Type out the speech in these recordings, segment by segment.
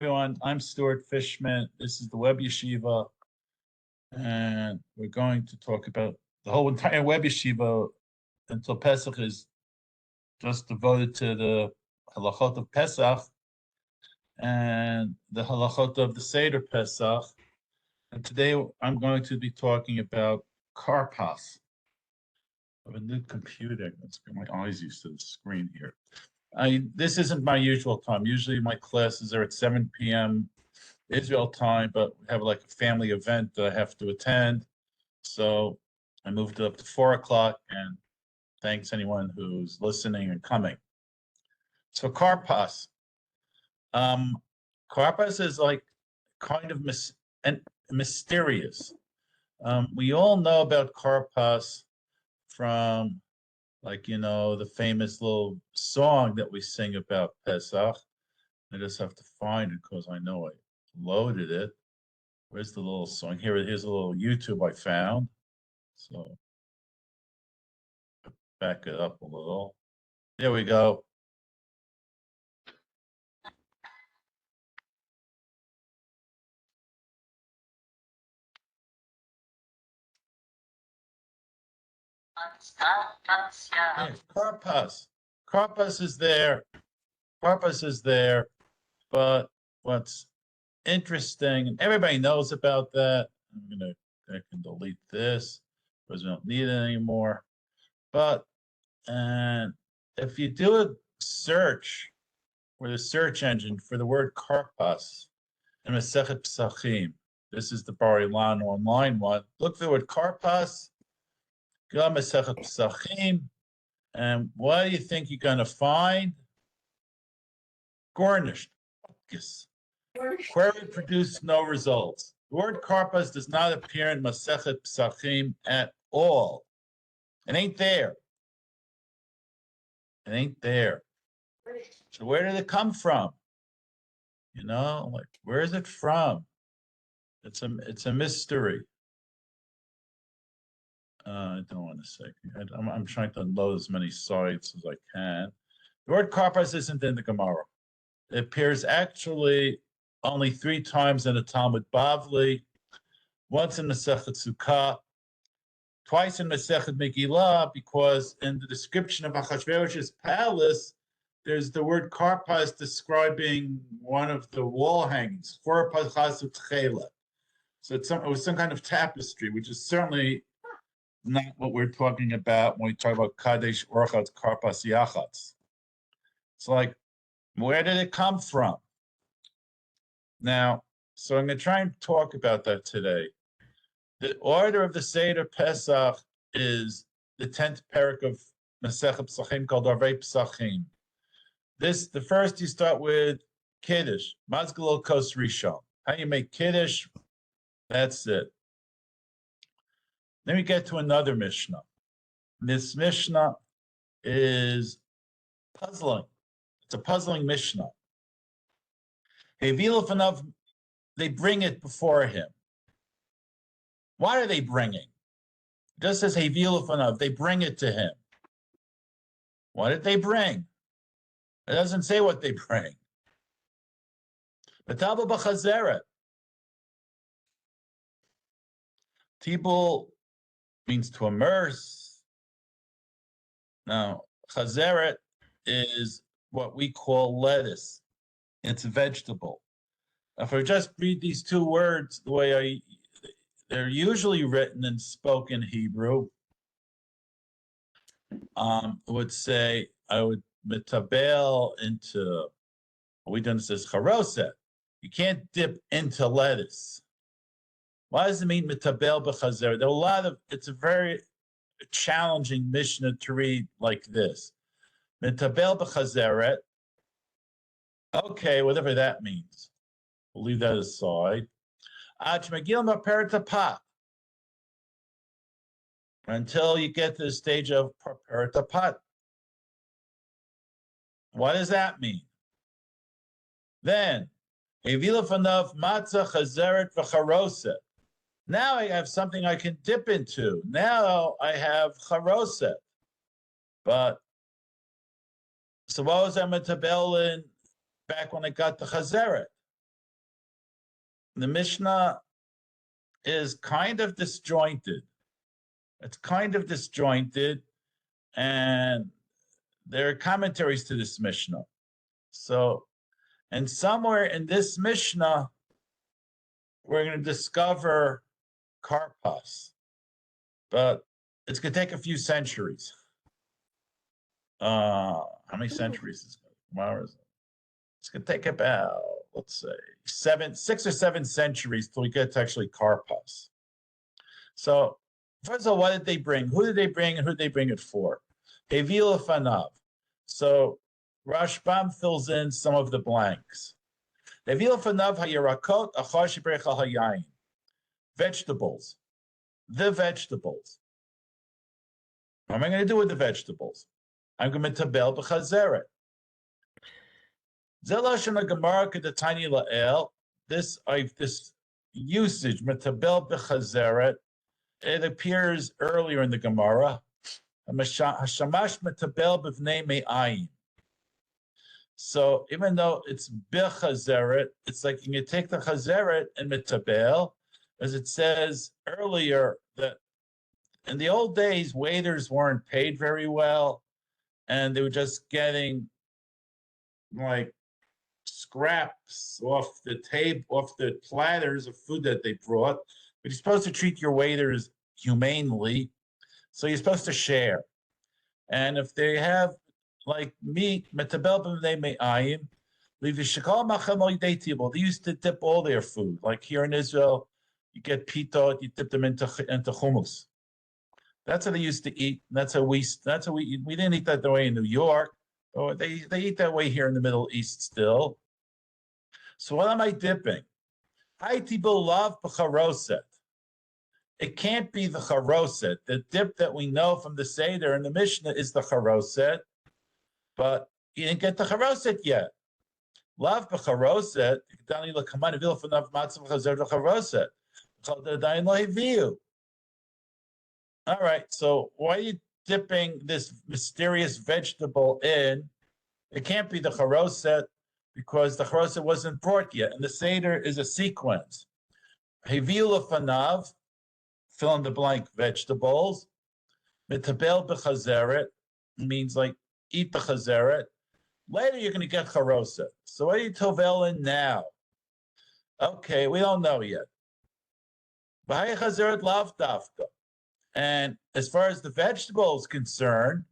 Everyone, I'm Stuart Fischman. This is the Web Yeshiva, and we're going to talk about the whole entire Web Yeshiva until Pesach is just devoted to the halachot of Pesach and the halachot of the Seder Pesach. And today I'm going to be talking about Karpass. I have a new computer. Let's get my eyes used to the screen here. This isn't my usual time. Usually my classes are at 7 p.m. Israel time, but we have like a family event that I have to attend. So I moved it up to 4 o'clock, and thanks anyone who's listening and coming. So Karpass. Karpass is like kind of mysterious. We all know about Karpass from the famous little song that we sing about Pesach. I just have to find it because I know I loaded it. Where's the little song? Here's a little YouTube I found. So back it up a little. There we go. Karpass. Karpass is there. Karpass is there. But what's interesting, and everybody knows about that. I can delete this because we don't need it anymore. But if you do a search with a search engine for the word Karpass in Masechet Pesachim, this is the Bar Ilan online one. Look for the word Karpass, go to Masechet Pesachim, and what do you think you're going to find? Garnished. Query produced no results. The word Karpass does not appear in Masechet Pesachim at all. It ain't there. It ain't there. So where did it come from? Where is it from? It's a mystery. I don't want to say. I'm trying to load as many sites as I can. The word Karpass isn't in the Gemara. It appears actually only 3 times in the Talmud Bavli, once in Masechet Sukkah, twice in Masechet Megillah, because in the description of Achashverosh's palace, there's the word Karpass describing one of the wall hangings, for Pachasut Chela. So it was some kind of tapestry, which is certainly not what we're talking about when we talk about Kadesh Orchatz Karpass Yachatz. It's like, where did it come from? Now, so I'm going to try and talk about that today. The order of the Seder Pesach is the 10th parak of Masechet Pesachim called Arvei Pesachim. The first you start with Kiddush, Mazgalol Kos Rishon. How you make Kiddush, that's it. Then we get to another Mishnah. This Mishnah is puzzling. It's a puzzling Mishnah. They bring it before him. What are they bringing? It just says Hevilufanav. They bring it to him. What did they bring? It doesn't say what they bring. Mataba b'chazeret. Tibul means to immerse. Now, chazeret is what we call lettuce. It's a vegetable. If I just read these 2 words the way they're usually written and spoken Hebrew, I would metabel into, we done this as charoset. You can't dip into lettuce. Why does it mean metabel b'chazer? It's a very challenging Mishnah to read like this. Metabel b'chazeret. Okay, whatever that means. We'll leave that aside. Until you get to the stage of paperatapat. What does that mean? Then, Hevilafanav matzah chazeret v'charoset. Now I have something I can dip into. Now I have charoset. But, so what was that metabel in back when I got the chazeret? the Mishnah is kind of disjointed. It's kind of disjointed, and there are commentaries to this Mishnah. So, and somewhere in this Mishnah, we're going to discover Karpass, but it's going to take a few centuries. How many centuries is it? It's going to take about, let's say, 6 or 7 centuries till we get to actually Karpass. So, first of all, what did they bring? Who did they bring, and who did they bring it for? Hevila fanav. So, Rashbam fills in some of the blanks. Hevila fanav hayarakot achar shebrecha hayayin. Vegetables. The vegetables. What am I going to do with the vegetables? I'm going to tabel b'chazeret. Zelashon Gemara kedatani la'el. This usage metabel b'chazeret. It appears earlier in the Gemara. Hashamash metabel b'vnei me'ayin. So even though it's b'chazeret, it's like you can take the chazeret and metabel, as it says earlier that in the old days waiters weren't paid very well, and they were just getting like scraps off the table, off the platters of food that they brought. But you're supposed to treat your waiters humanely, so you're supposed to share. And if they have like meat, they used to dip all their food. Like here in Israel, you get pitot, you dip them into hummus. That's how they used to eat. That's how we didn't eat that way in New York. Oh, they eat that way here in the Middle East still. So what am I dipping? It can't be the charoset. The dip that we know from the Seder and the Mishnah is the charoset, but you didn't get the charoset yet. Lav b'charoset. All right, so why are you dipping this mysterious vegetable in? It can't be the charoset because the charoset wasn't brought yet, and the Seder is a sequence. Hevila fanav, fill in the blank vegetables. Metabel b'chazeret means like eat the chazeret. Later you're going to get charoset. So what are you tovel in now? Okay, we don't know yet. B'hay chazeret lav dafka. And as far as the vegetable is concerned,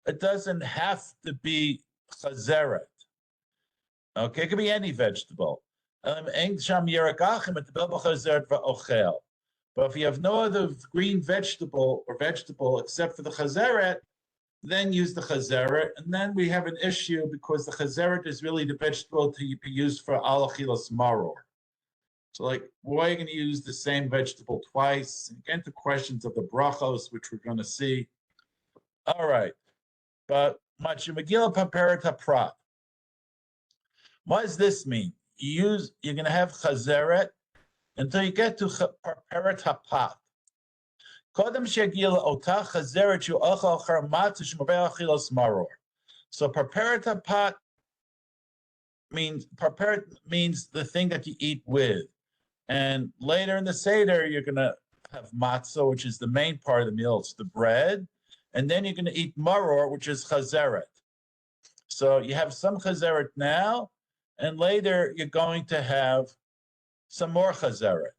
it doesn't have to be chazeret. Okay, it could be any vegetable. But if you have no other green vegetable except for the chazeret, then use the chazeret. And then we have an issue because the chazeret is really the vegetable to be used for al achilas maror. So like, why are you going to use the same vegetable twice? And get into questions of the brachos, which we're going to see. All right. But Machi Megillah Paperet HaPrat. What does this mean? You're going to have chazeret until you get to Paperet HaPat. Kodem she'yagil otah chazeret she'ochal achar matzah she'maveh achilas maror. So Paperet HaPat means the thing that you eat with. And later in the Seder, you're going to have matzah, which is the main part of the meal. It's the bread. And then you're going to eat maror, which is chazeret. So you have some chazeret now, and later you're going to have some more chazeret.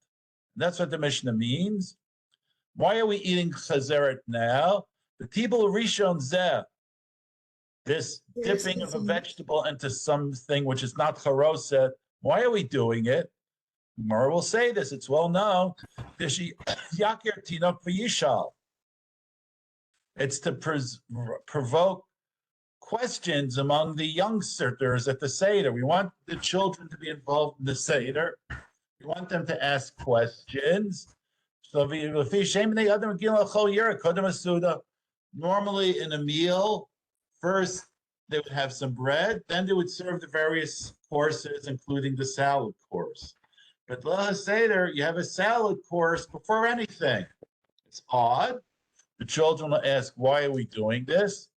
That's what the Mishnah means. Why are we eating chazeret now? The tibul rishon zeh, this dipping of a vegetable into something which is not charoset. Why are we doing it? Gemara will say this, it's well known. It's to provoke questions among the youngsters at the Seder. We want the children to be involved in the Seder. We want them to ask questions. So normally in a meal, first they would have some bread, then they would serve the various courses, including the salad course. But Leil Seder, you have a salad course before anything. It's odd. The children will ask, why are we doing this?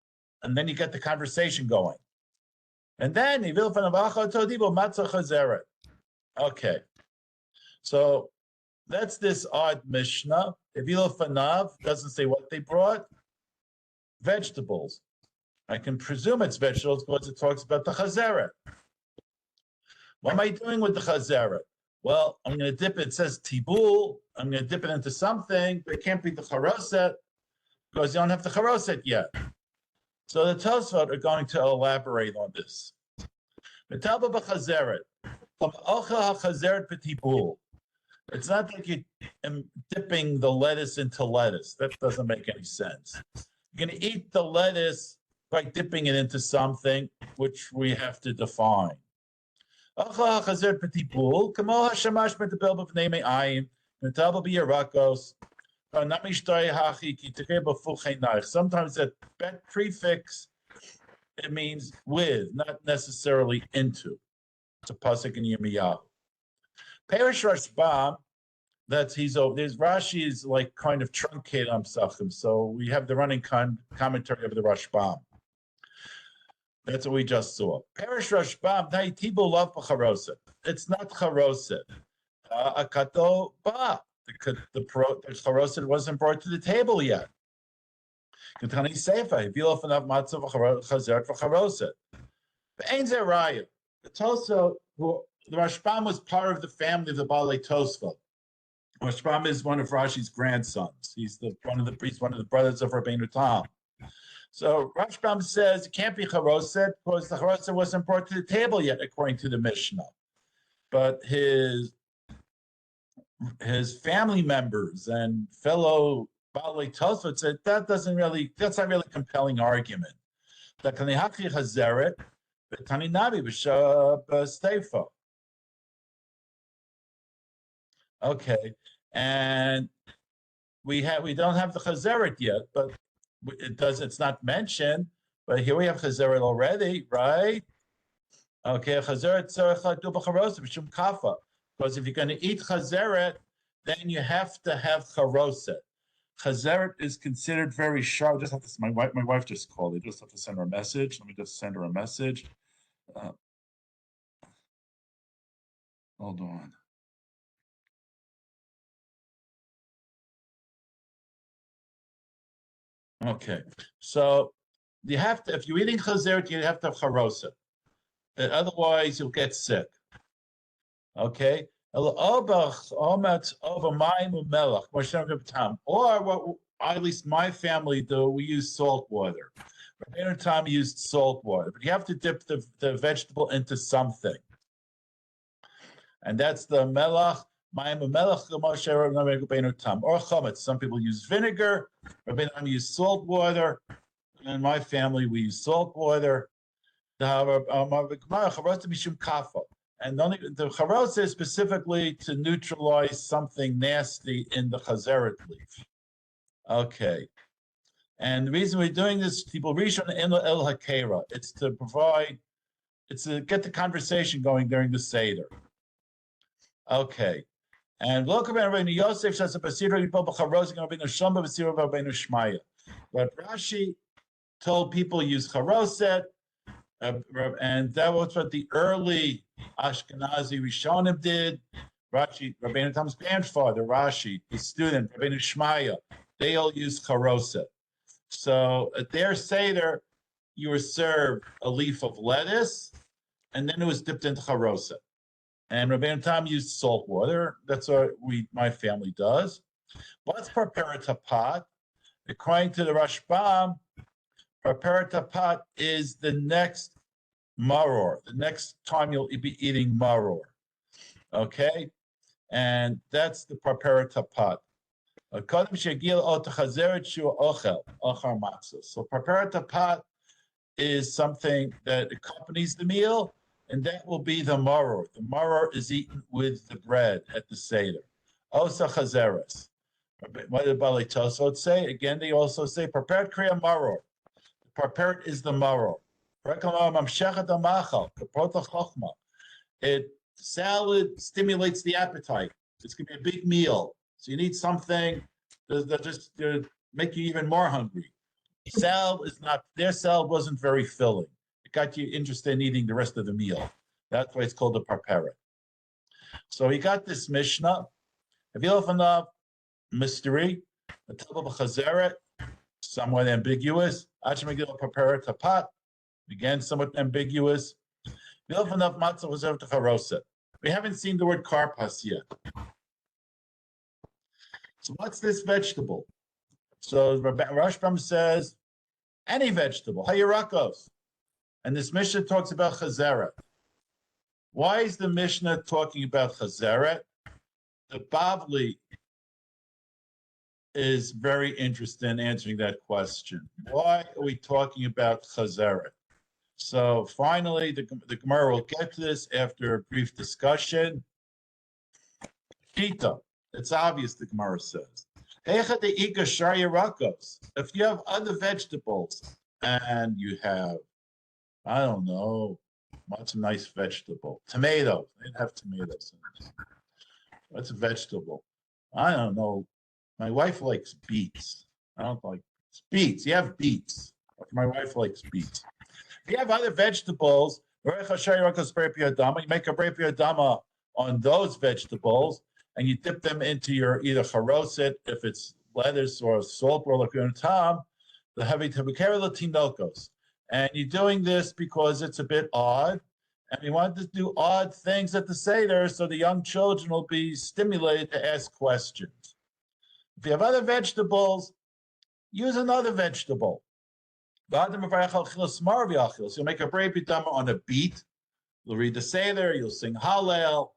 And then you get the conversation going. And then, okay. So that's this odd Mishnah. Evilo Fanav doesn't say what they brought. Vegetables. I can presume it's vegetables because it talks about the chazeret. What am I doing with the chazeret? Well, I'm going to dip it. It says tibul. I'm going to dip it into something, but it can't be the charoset because you don't have the charoset yet. So the Tosfot are going to elaborate on this. It's not like you're dipping the lettuce into lettuce. That doesn't make any sense. You're going to eat the lettuce by dipping it into something, which we have to define. Sometimes that bet prefix, it means with, not necessarily into. It's a pasuk in Yirmiyahu. Perish Rashbam, that's he's over. There's Rashi is like kind of truncated on Psachim, so we have the running commentary of the Rashbam. That's what we just saw. Perish Rashbam, Tibu love Charoset. It's not Charoset. Akato ba. The Charoset wasn't brought to the table yet. Ketani Seifa, if you often have matzah chazeret for Charoset. Ain't there raya? It's also the Rashbam was part of the family of the Balei Tosfot. Rashbam is one of Rashi's grandsons. He's one of the brothers of Rabbeinu Tam. So Rashbam says it can't be Charoset because the Charoset wasn't brought to the table yet, according to the Mishnah. But his family members and fellow Balei Tosfot said that's not really a compelling argument. The Kanihaki Chazeret, but Taninabi B'Steifa. Okay, and we don't have the Chazeret yet, but it's not mentioned, but here we have Chazeret already, right? Okay, Chazeret tzarech du b'charoset b'shum kafa, because if you're going to eat Chazeret, then you have to have Charoset. Chazeret is considered very sharp. Just have to. My wife just called. I just have to send her a message. Let me just send her a message. Hold on. Okay, so you have to, if you're eating chazeret, you have to have charoset. Otherwise, you'll get sick. Okay? Or what at least my family do, we use salt water. Rabbeinu Tam used salt water, but you have to dip the vegetable into something. And that's the melach. Or chametz. Some people use vinegar. Rabbeinu Tam used salt water. In my family, we use salt water. And the charoset is specifically to neutralize something nasty in the chazeret leaf. Okay. And the reason we're doing this, people rishon el hakera. It's to get the conversation going during the Seder. Okay. And welcome Rabbeinu Yosef says a pasira yipol b'charoset Rabbeinu Shamba pasira Rabbeinu Shmaya. But Rashi told people use charoset, and that was what the early Ashkenazi Rishonim did. Rashi, Rabbeinu Tam's grandfather, Rashi, his student, Rabbeinu Shmaya, they all used charoset. So at their Seder, you were served a leaf of lettuce, and then it was dipped into charoset. And Rabbeinu Tam used salt water. That's what my family does. What's preparatapat? According to the Rashbam, preparatapat is the next maror, the next time you'll be eating maror. Okay? And that's the preparatapat. So preparatapat is something that accompanies the meal, and that will be the maror. The maror is eaten with the bread at the Seder. Osa chazeres. What did Balei Tosfot say? Again, they also say prepared kriya maror. Prepared is the maror. Salad stimulates the appetite. It's going to be a big meal. So you need something that just make you even more hungry. Their salad wasn't very filling. It got you interested in eating the rest of the meal. That's why it's called a parperet. So we got this Mishnah. If you open up mystery, the top of a chazeret, somewhat ambiguous. Achmegil prepare to pot, again somewhat ambiguous. We open up matzah chazeret to charoset. We haven't seen the word karpass yet. So what's this vegetable? So Rashbam says any vegetable, hayirakos. And this Mishnah talks about chazeret. Why is the Mishnah talking about chazeret? The Bavli is very interested in answering that question. Why are we talking about chazeret? So finally, the Gemara will get to this after a brief discussion. Shita, it's obvious, the Gemara says. If you have other vegetables and you have, I don't know, what's a nice vegetable? Tomatoes. They didn't have tomatoes in this. What's a vegetable? I don't know. My wife likes beets. I don't like beets. You have beets. My wife likes beets. If you have other vegetables, you make a brei piyadama on those vegetables, and you dip them into your either charoset, if it's lettuce or salt, or like in tom, the heavy tinokos. And you're doing this because it's a bit odd, and we want to do odd things at the Seder so the young children will be stimulated to ask questions. If you have other vegetables, use another vegetable. So you'll make a brei piyadama on a beet. You'll read the Seder, you'll sing Hallel,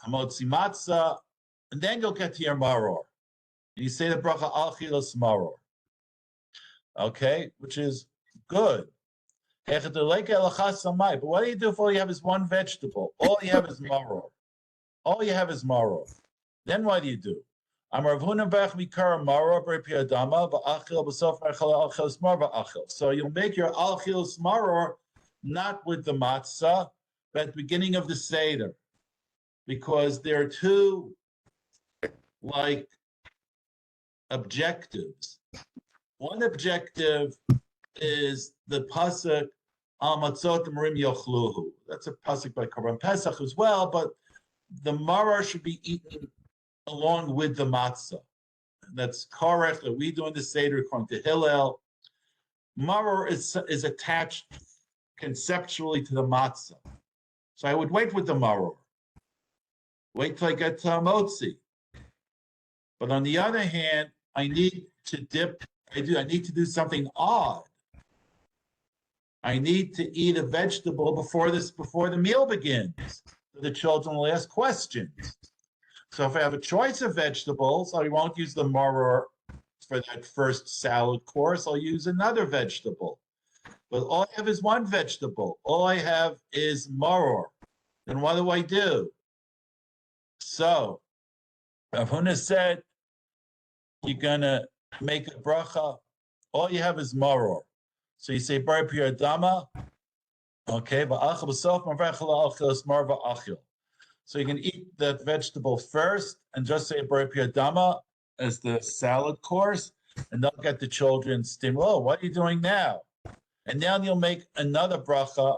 Hamotzi Matzah, and then you'll get to your maror. And you say the bracha al chilas maror. Okay, which is good. But what do you do if all you have is one vegetable? All you have is maror. All you have is maror. Then what do you do? So you'll make your al chilas maror not with the matzah, but at the beginning of the Seder. Because there are two, like, objectives. One objective is the pasuk al matzot marim yochluhu. That's a pasuk by Karpass Pesach as well, but the maror should be eaten along with the matzah. And that's correct. That we do in the Seder according to Hillel. Maror is attached conceptually to the matzah. So I would wait with the maror. Wait till I get to motzi. But on the other hand, I need to dip. I need to do something odd. I need to eat a vegetable before the meal begins. So the children will ask questions. So if I have a choice of vegetables, I won't use the maror for that first salad course. I'll use another vegetable. But all I have is one vegetable. All I have is maror. Then what do I do? So, Rav Huna said, you're going to make a bracha. All you have is maror. So you say, brei piyadama. Okay, so you can eat that vegetable first and just say brei piyadama as the salad course, and they'll get the children stimulated. Oh, what are you doing now? And then you'll make another bracha,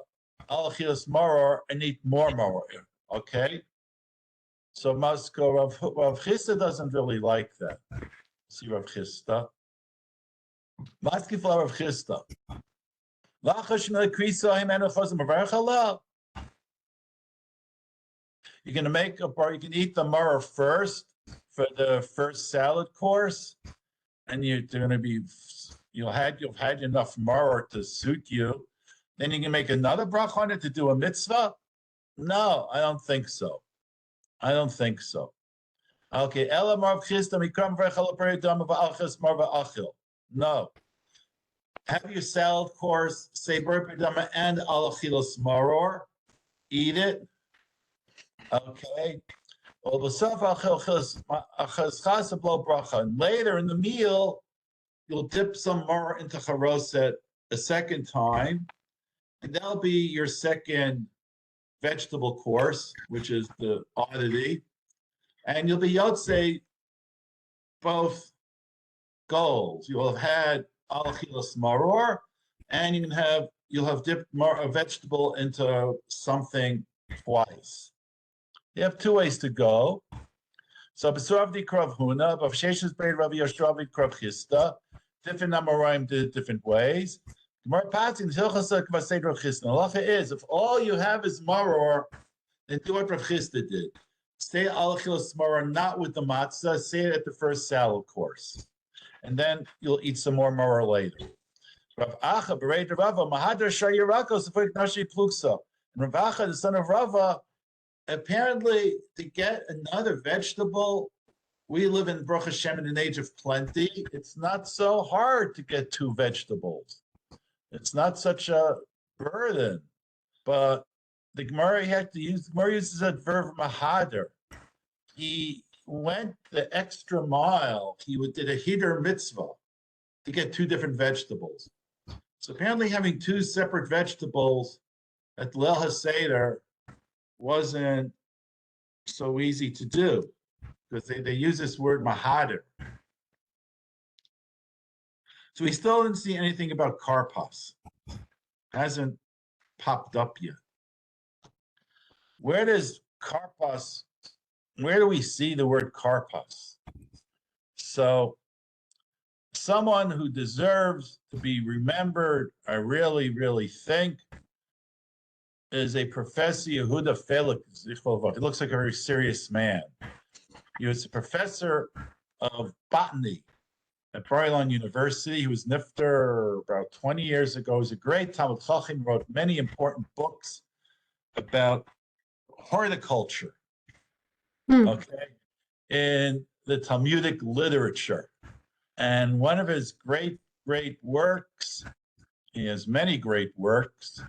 al chilas maror, and eat more maror. Okay? So Masko, Rav Chisda doesn't really like that. See Rav Chisda. Maski for Rav Chisda. You're going to make a bar. You can eat the maror first for the first salad course, and you'll have enough maror to suit you. Then you can make another bracha on it to do a mitzvah. No, I don't think so. I don't think so. Okay, no. Have your salad course, say brei piyadama and al chilas maror. Eat it. Okay. And later in the meal, you'll dip some maror into charoset a second time, and that'll be your second vegetable course, which is the oddity, and you'll be yotze both goals. You'll have had al chilas maror, and you'll have dipped a vegetable into something twice. You have two ways to go. So Besuvdi Krav Huna, Bavsheshes Beit Rabbi Yashravi Krav Chista, different Amoraim did it different ways. Gemara Patin Hilchasa Kvasei Rav Chista. Halacha is if all you have is maror, then do what Rav Chista did. Say Alachilas maror not with the matzah, say it at the first salad course. And then you'll eat some more maror later. Rav Acha Bereit Rava Mahadar Shayirakos Sefik Nashi Pluksa. And Rav Acha, the son of Rava, apparently, to get another vegetable, we live in Baruch Hashem in an age of plenty. It's not so hard to get two vegetables. It's not such a burden. But the Gemara uses that verb mahader. He went the extra mile. He did a hider mitzvah to get two different vegetables. So apparently having two separate vegetables at Leil HaSeder wasn't so easy to do because they use this word mahader. So we still didn't see anything about Karpass. Hasn't popped up yet. Where does Karpass, where do we see the word Karpass? So someone who deserves to be remembered, I really, really think, is a Professor Yehuda Felix. He looks like a very serious man. He was a professor of botany at Bar-Ilan University. He was nifter about 20 years ago. He was a great Talmud Chacham, wrote many important books about horticulture, okay, in the Talmudic literature. And one of his great works, he has many great works,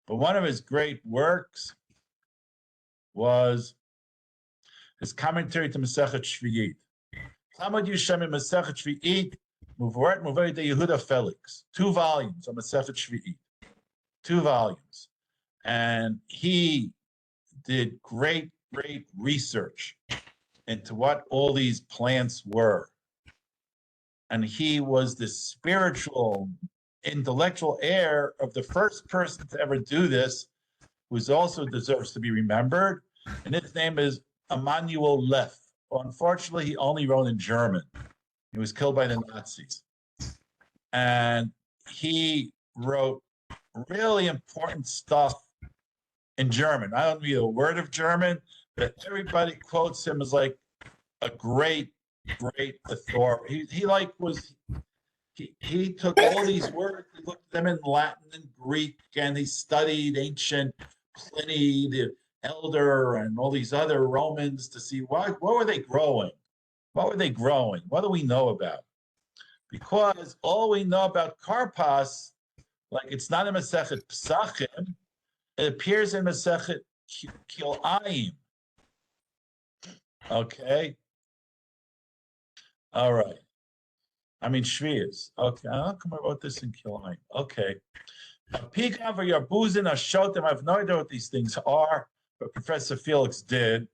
but one of his great works was his commentary to Masechet Shvi'it. Talmud Yishem in Masechet Shvi'it, Muvaret Muvaret Yehuda Felix, 2 volumes on Masechet Shvi'it, 2 volumes. And he did great research into what all these plants were. And he was the spiritual, intellectual heir of the first person to ever do this, who also deserves to be remembered. And his name is Emanuel Leff. Unfortunately, he only wrote in German. He was killed by the Nazis. And he wrote really important stuff in German. I don't read a word of German, but everybody quotes him as like a great authority. He took all these words, he looked at them in Latin and Greek, and he studied ancient Pliny the Elder and all these other Romans to see what were they growing? What were they growing? What do we know about? Because all we know about Karpass, like it's not in Masechet Pesachim, it appears in Masechet Kilayim. Okay. All right. I mean, Shvias. Okay. How come I wrote this in Kilayim? Okay. Pecan for your boozing, I showed them. I have no idea what these things are, but Professor Felix did.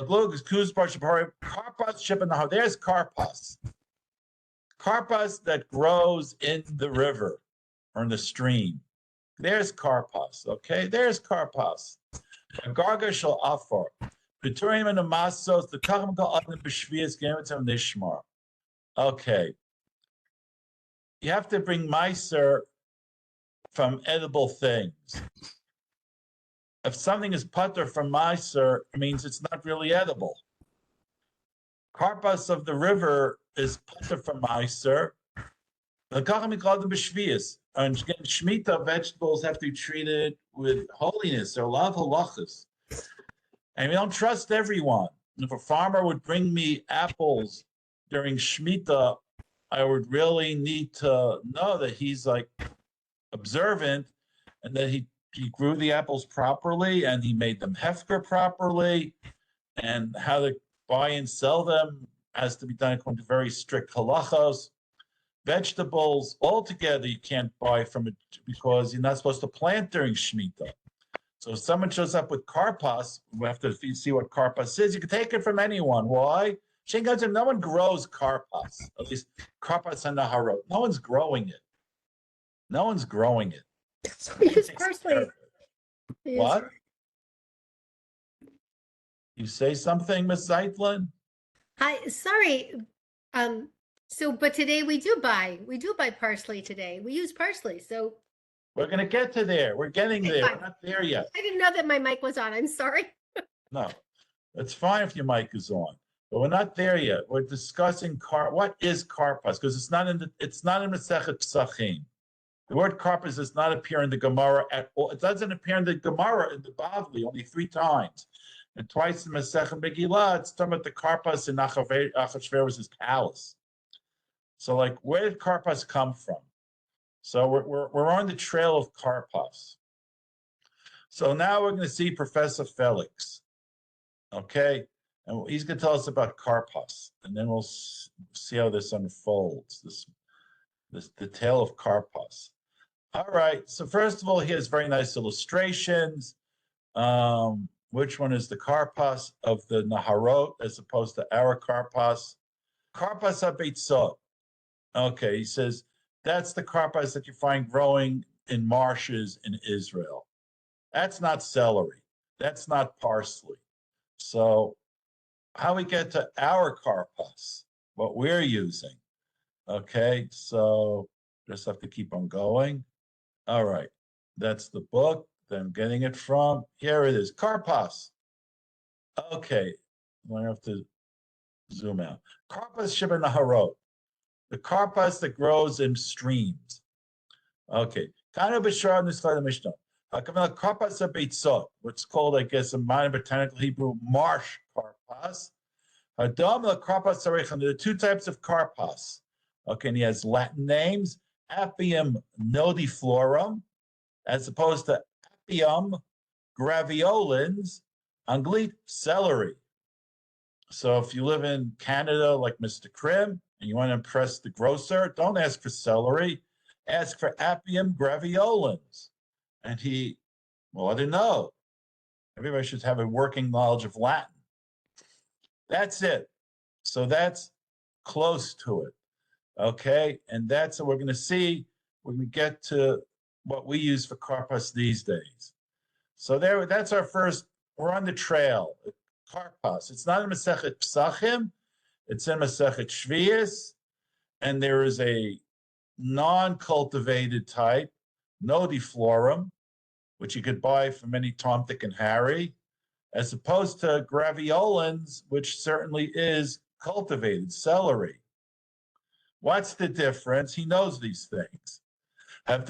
Karpass Shipanaha. There's Karpass. Karpass that grows in the river or in the stream. There's Karpass. Okay, there's Karpass. Garga shall offer. Peturim and the masos, the Kacham Adam B'Shvias Gamitzam Nishmar. Okay. You have to bring Meiser from edible things. If something is putter from Meiser, it means it's not really edible. Karpass of the river is putter from Meiser. The Kacham called them B'Shvias. And Shemitah vegetables have to be treated with holiness. There are a lot of halachas. And we don't trust everyone. If a farmer would bring me apples during Shemitah, I would really need to know that he's like observant and that he grew the apples properly and he made them hefker properly, and how to buy and sell them has to be done according to very strict halachos. Vegetables altogether you can't buy from it because you're not supposed to plant during Shemitah. So if someone shows up with Karpass, we have to see what Karpass is. You can take it from anyone. Why? No one grows Karpass. At least Karpass on Naharot. No one's growing it. No one's growing it. So he is personally. What? You say something, Miss Zeitlin? Hi, sorry. But today we do buy parsley today. We use parsley, so We're going to get to there. We're getting okay, there. fine. We're not there yet. I didn't know that my mic was on. I'm sorry. No, it's fine if your mic is on, but we're not there yet. We're discussing what is Karpass, because it's not in Masechet Pesachim. The word Karpass does not appear in the Gemara at all. It doesn't appear in the Gemara in the Bavli only 3 times, and twice in Masechet Megillah. It's talking about the Karpass in Achashverosh's palace. So, like, where did Karpass come from? So we're on the trail of Karpass. So now we're going to see Professor Felix, okay, and he's going to tell us about Karpass, and then we'll see how this unfolds. The tale of Karpass. All right. So first of all, he has very nice illustrations. Which one is the Karpass of the Naharot as opposed to our Karpass? Karpass habeitzot. Okay, he says that's the Karpass that you find growing in marshes in Israel. That's not celery. That's not parsley. So how we get to our Karpass, what we're using. Okay, so just have to keep on going. All right, that's the book that I'm getting it from. Here it is, Karpass. Okay, I have to zoom out. Karpass Sheba Naharot, the Karpass that grows in streams. Okay, Kana B'Shar Nisla Mishnah. Karpass habeitzot, what's called, I guess, in modern botanical Hebrew, marsh Karpass. Hadam la Karpass Arechan. There are 2 types of Karpass. Okay, and he has Latin names, Appium nodiflorum, as opposed to Appium graveolens, Anglit celery. So if you live in Canada like Mr. Krim and you want to impress the grocer, don't ask for celery, ask for Appium graveolens. And he, well, I didn't know. Everybody should have a working knowledge of Latin. That's it. So that's close to it. Okay, and that's what we're going to see when we get to what we use for Karpass these days. So that's our first, we're on the trail. Karpass. It's not in Masechet Pesachim, it's in Masechet Shvius, and there is a non-cultivated type, nodiflorum, which you could buy from any Tom, Dick, and Harry, as opposed to graveolens, which certainly is cultivated, celery. What's the difference? He knows these things. What's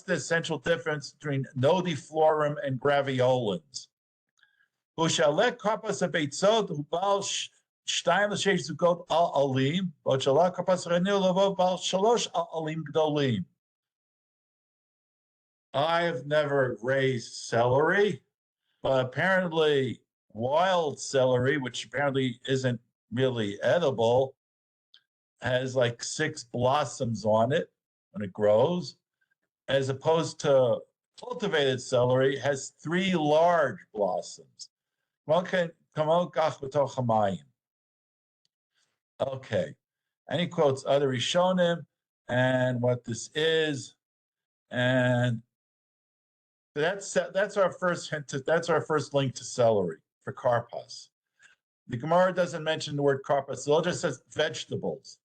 the essential difference between nodiflorum and graveolens? I have never raised celery, but apparently wild celery, which apparently isn't really edible, has like 6 blossoms on it when it grows, as opposed to cultivated celery has 3 large blossoms. Okay, and he quotes other Rishonim and what this is, and that's our first hint. That's our first link to celery for Karpass. The Gemara doesn't mention the word Karpass; it just says vegetables.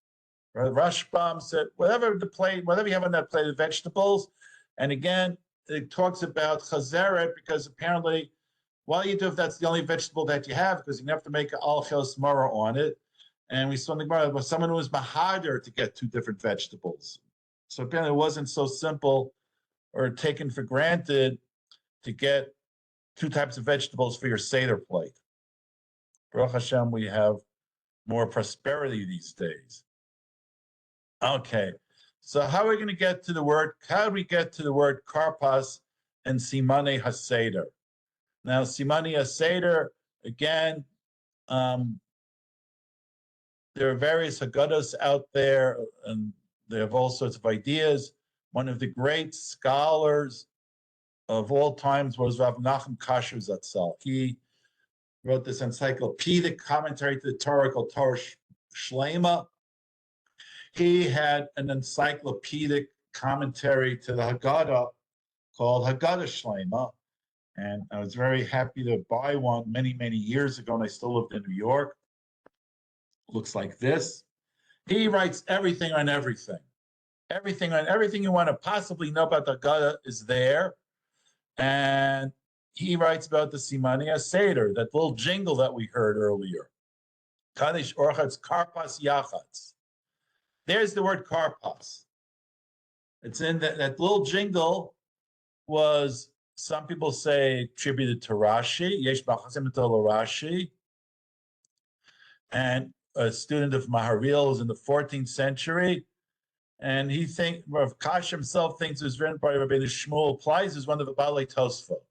Right? Rashbam said whatever you have on that plate of vegetables, and again it talks about chazeret because apparently, what do you do if that's the only vegetable that you have? Because you have to make an al-chos mara on it. And we saw in the Gemara was someone who was mahader to get 2 different vegetables. So apparently it wasn't so simple or taken for granted to get 2 types of vegetables for your Seder plate. Baruch Hashem, we have more prosperity these days. Okay, so how are we going to get to the word? How do we get to the word Karpass and Simane HaSeder? Now, Simane HaSeder, again, there are various Haggadahs out there, and they have all sorts of ideas. One of the great scholars of all times was Rav Nachum Kasher Zatzal. He wrote this encyclopedic commentary to the Torah called Torah Shlema. He had an encyclopedic commentary to the Haggadah called Haggadah Shlema, And I was very happy to buy one many, many years ago, and I still lived in New York. Looks like this. He writes everything on everything. Everything you want to possibly know about the Gada is there. And he writes about the Simania Seder, that little jingle that we heard earlier. Kadesh Orchatz Karpass Yachatz. There's the word Karpass. It's in that little jingle was, some people say, attributed to Rashi. Yesh Bachazim Rashi. And a student of Maharil was in the 14th century. And Rav Kash himself thinks it was written by Rabbi Shmuel, applies as one of the Balei Tosfot.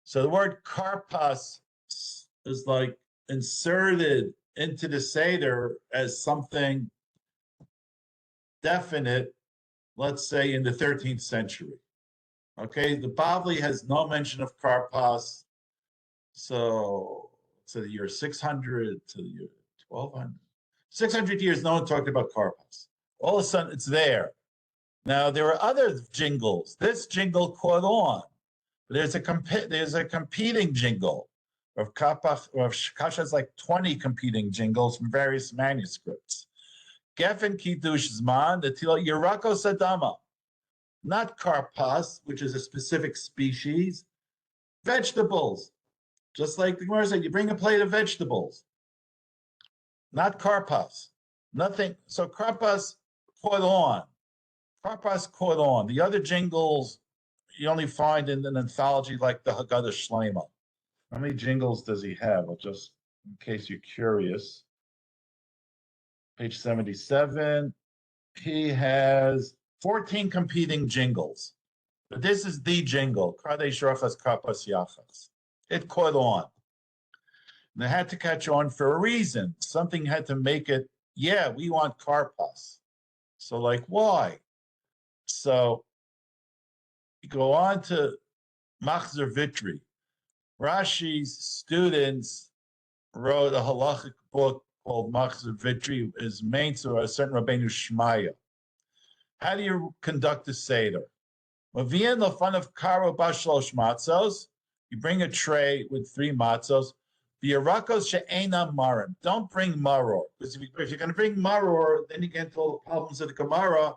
So the word Karpass is like inserted into the Seder as something definite, let's say in the 13th century. Okay, the Bavli has no mention of Karpass. So the year 600 to the year 1200. 600 years, no one talked about Karpass. All of a sudden, it's there. Now, there are other jingles. This jingle caught on. There's a competing jingle. Rav Kash has like 20 competing jingles from various manuscripts. Geffen Kiddush Zman, the Tilo Yerako Sadama. Not Karpass, which is a specific species. Vegetables. Just like the Gemara said, you bring a plate of vegetables. Not Karpass. Nothing. So Karpass caught on. Karpass caught on. The other jingles you only find in an anthology like the Haggadah Shlema. How many jingles does he have? Well, just in case you're curious. Page 77. He has 14 competing jingles. But this is the jingle. Kadesh Rachas Karpass Yachas. It caught on. And it had to catch on for a reason. Something had to make it, yeah, we want Karpass. So like, why? So you go on to Machzer Vitri. Rashi's students wrote a halachic book called Machzer Vitri, is main to a certain Rabbeinu Shmaya. How do you conduct a Seder? Mavian lafan of karo bashlosh matzos. You bring a tray with 3 matzos. V'yarakos she'ena marim. Don't bring maror, because if you're going to bring maror, then you get into all the problems of the Gemara.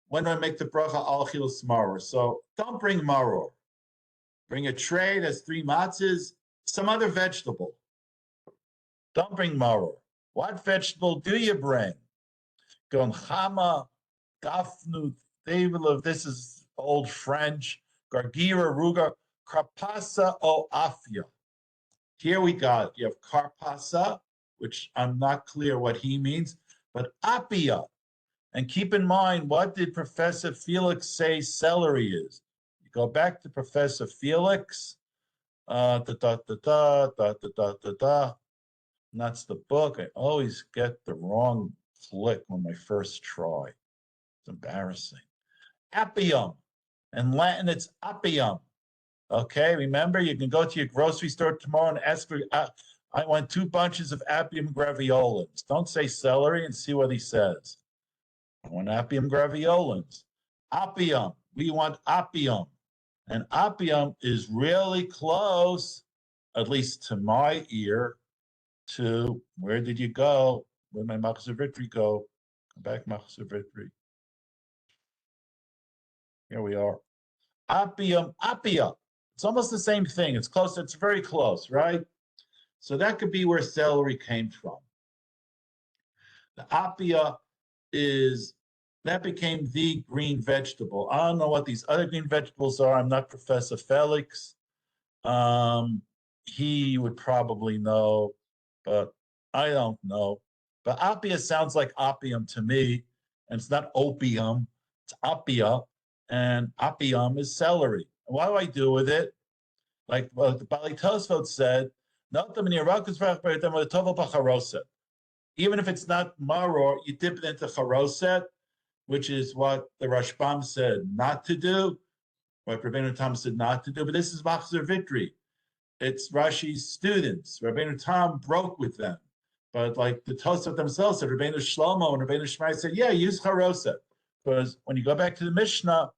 When do I make the bracha al chilas maror? So don't bring maror. Bring a tray that's 3 matzahs, some other vegetable. Don't bring maror. What vegetable do you bring? Gonchama, dafnu, davilav. This is old French. Gargira, ruga, karpasa o afya. Here we got, you have karpasa, which I'm not clear what he means, but apia. And keep in mind, what did Professor Felix say celery is? You go back to Professor Felix, and that's the book. I always get the wrong flick on my first try. It's embarrassing. Appium. In Latin, it's appium. Okay, remember, you can go to your grocery store tomorrow and ask for, I want 2 bunches of appium graviolins. Don't say celery and see what he says. I want appium graviolins. Appium, we want appium. And appium is really close, at least to my ear, to, where did you go? Where did my Machzer Vitri go? Come back, Machzer Vitri. Here we are. Appium, appia. It's almost the same thing. It's close. It's very close, right? So that could be where celery came from. The appia that became the green vegetable. I don't know what these other green vegetables are. I'm not Professor Felix. He would probably know, but I don't know. But appia sounds like opium to me, and it's not opium. It's appia, and appium is celery. And what do I do with it? Like the Balei Tosfot said, even if it's not maror, you dip it into charoset, which is what the Rashbam said not to do, what Rabbeinu Tam said not to do. But this is Machzer Vitri. It's Rashi's students. Rabbeinu Tam broke with them. But like the Tosfot themselves said, Rabbeinu Shlomo and Rabbeinu Shmai said, yeah, use charoset. Because when you go back to the Mishnah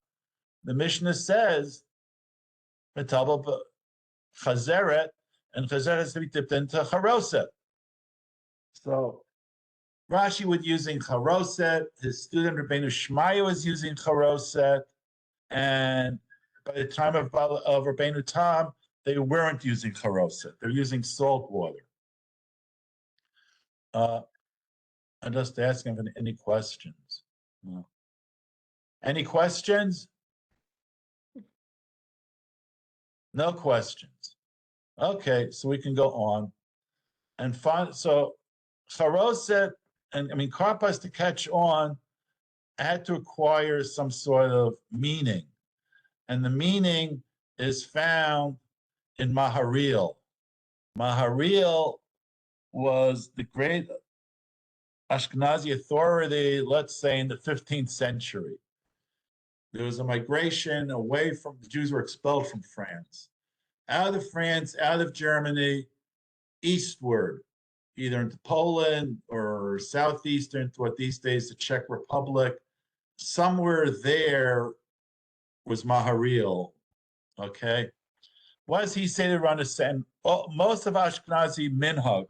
says, chazeret, and chazeret has to be dipped into charoset. So Rashi was using charoset. His student Rabbeinu Shmaya was using charoset, and by the time of Rabbeinu Tam, they weren't using charoset. They're using salt water. I'm just asking if any questions. No. Any questions? No questions. Okay, so we can go on. And find, so charoset, and I mean, Karpass to catch on had to acquire some sort of meaning. And the meaning is found in Maharil. Maharil was the great Ashkenazi authority, let's say in the 15th century. There was a migration away from, the Jews were expelled from France. Out of France, out of Germany, eastward, either into Poland or southeastern to what these days the Czech Republic. Somewhere there was Maharil, okay? What does he say to run a sentence? Most of Ashkenazi minhag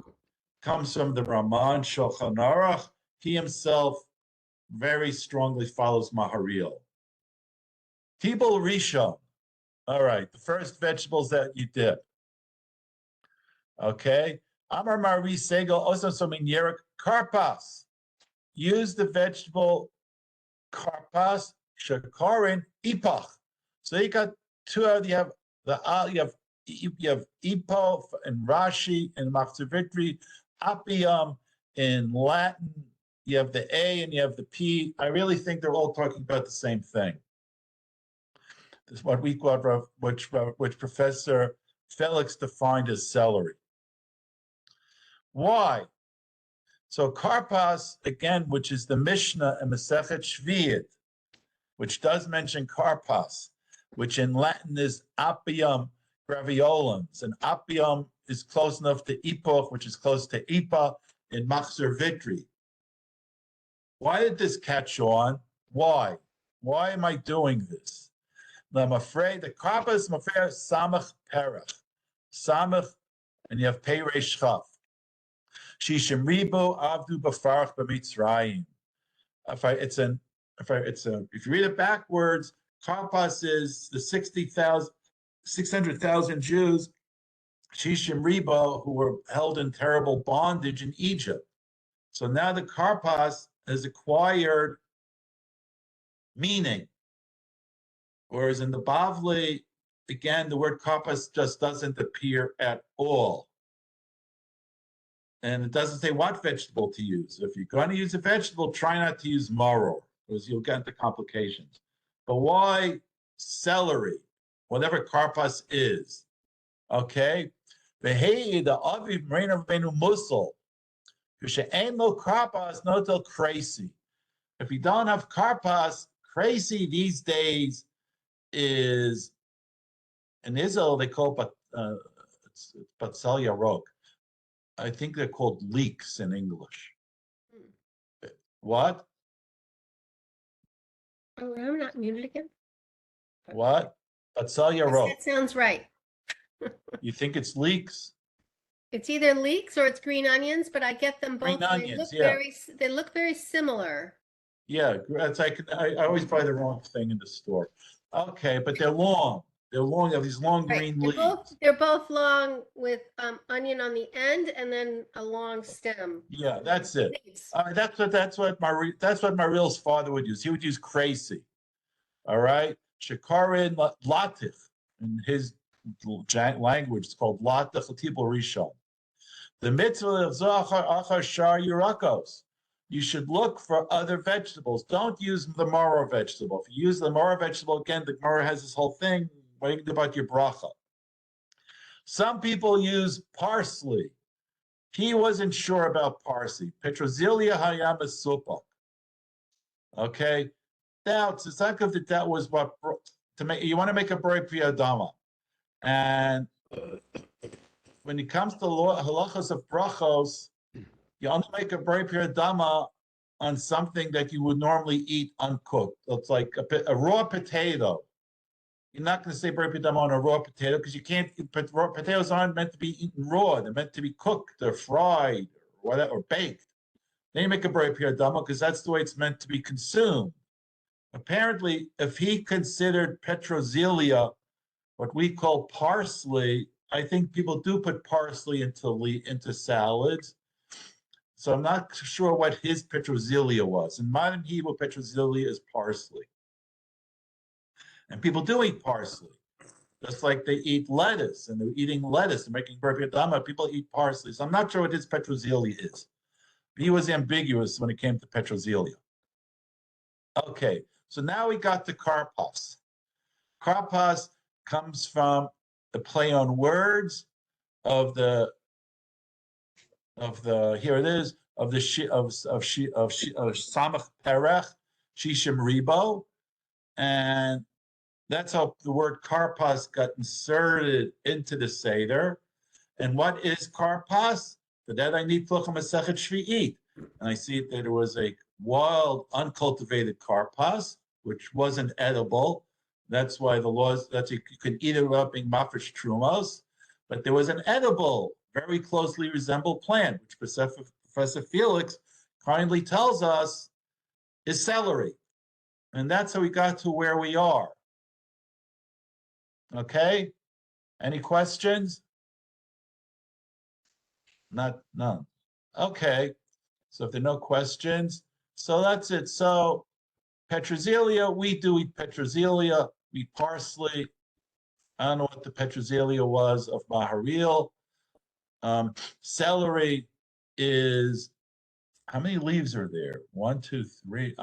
comes from the Raman Shulchan Aruch. He himself very strongly follows Maharil. Tibul Rishon. All right, the first vegetables that you dip. Okay. Amar Mari Segel also something Yerek Karpass. Use the vegetable Karpass Shakarin Ipach. So you got two of you have Ipo in Rashi and Machzor Apium in Latin. You have the A and you have the P. I really think they're all talking about the same thing. This is what we call, which Professor Felix defined as celery. Why? So Karpass, again, which is the Mishnah and Masechet Shvi'it, which does mention Karpass, which in Latin is Apium graviolens, and Apium is close enough to Epoch, which is close to Ipa in Machzor Vitri. Why did this catch on? Why? Why am I doing this? Now, I'm afraid the Karpass Mafer Samach Perach. Samach, and you have Pei Reish Chaf. Shishim Ribo Avdu Bafarach B'Mitzrayim. If you read it backwards, Karpass is the 600,000 Jews, Shishim Ribo, who were held in terrible bondage in Egypt. So now the Karpass has acquired meaning. Whereas in the Bavli, again, the word Karpass just doesn't appear at all. And it doesn't say what vegetable to use. If you're going to use a vegetable, try not to use maror, because you'll get into complications. But why celery, whatever Karpass is? Okay? The aviv reina v'benu musel, ain't no Karpass, no till crazy. If you don't have Karpass, crazy these days is, in Israel they call it Batsal Yarok. I think they're called leeks in English. What? Oh, I'm not muted again. What? Batsal Yes, Yarok. that sounds right. You think it's leeks? It's either leeks or it's green onions, but I get them both. Green onions, They look very similar. Yeah, it's like I always buy the wrong thing in the store. Okay, but they're long. They're long. They have these long green leaves. They're both long with onion on the end and then a long stem. Yeah, that's it. That's what Maril's father would use. He would use crazy. All right, Shakarin Latif in his language. It's called Latif Latibul Rishon. The mitzvah of Zachar Achar Shar Yirakos. You should look for other vegetables. Don't use the maror vegetable. If you use the maror vegetable, again, the Gemara has this whole thing. What do you do about your bracha? Some people use parsley. He wasn't sure about parsley. Petrozilia hayama supak. Okay? Now, Tzedakah that that was what to make. You want to make a brei priyadama, and when it comes to halachas of brachos, you only make a brei priyadama on something that you would normally eat uncooked. It's like a raw potato. You're not going to say bray piyadama on a raw potato because you can't. Raw potatoes aren't meant to be eaten raw. They're meant to be cooked or fried or whatever, or baked. Then you make a bray piyadama because that's the way it's meant to be consumed. Apparently, if he considered petrozelia what we call parsley, I think people do put parsley into salads. So I'm not sure what his petrozelia was. In modern Hebrew, petrozelia is parsley. And people do eat parsley, just like they eat lettuce, and they're eating lettuce and making bray piyadama. People eat parsley. So I'm not sure what his petrozelia is. He was ambiguous when it came to petrozelia. Okay, so now we got to Karpass. Karpass comes from the play on words of the here it is of Samach Perech Shishim Ribo, and that's how the word Karpass got inserted into the Seder. And what is Karpass? For that I need Tluchim Masechet Shvi'it, and I see that there was a wild, uncultivated Karpass, which wasn't edible. That's why the laws that you could eat it without being mafresh trumos. But there was an edible, very closely resembled plant, which Professor Felix kindly tells us is celery. And that's how we got to where we are. Okay? Any questions? None. Okay. So if there are no questions, so that's it. So petrozelia, we do eat petrozelia, we eat parsley. I don't know what the petrozelia was of Maharil. Celery is, how many leaves are there? 1, 2, 3.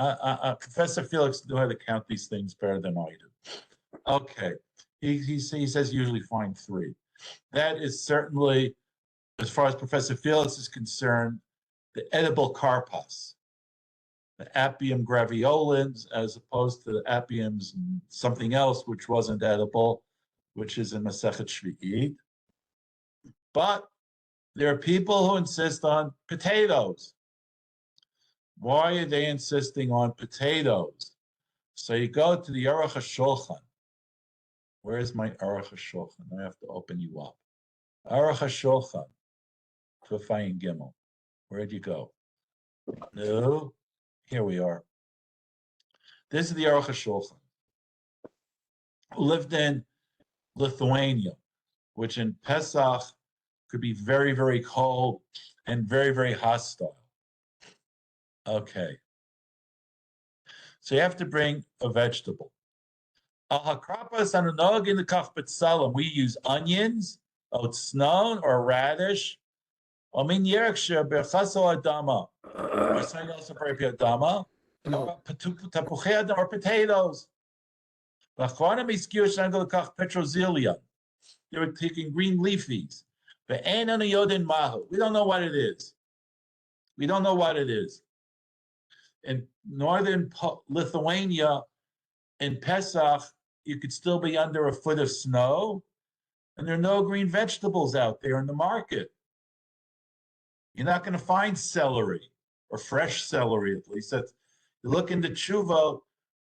Professor Felix knew how to count these things better than I do. Okay, he says usually find 3. That is certainly, as far as Professor Felix is concerned, the edible Karpass. The Appium graveolens, as opposed to the Appiums something else which wasn't edible, which is in Masechet Shvi'it. But there are people who insist on potatoes. Why are they insisting on potatoes? So you go to the Aruch HaShulchan. Where is my Aruch HaShulchan? I have to open you up. Aruch HaShulchan, Kufay Gimel. Where'd you go? No, here we are. This is the Aruch HaShulchan, who lived in Lithuania, which in Pesach could be very, very cold and very, very hostile. Okay. So you have to bring a vegetable. We use onions, oat snow, or radish. Or potatoes. They were taking green leafies. We don't know what it is. We don't know what it is. In northern Lithuania, in Pesach, you could still be under a foot of snow, and there are no green vegetables out there in the market. You're not going to find celery, or fresh celery at least. You look into Tshuva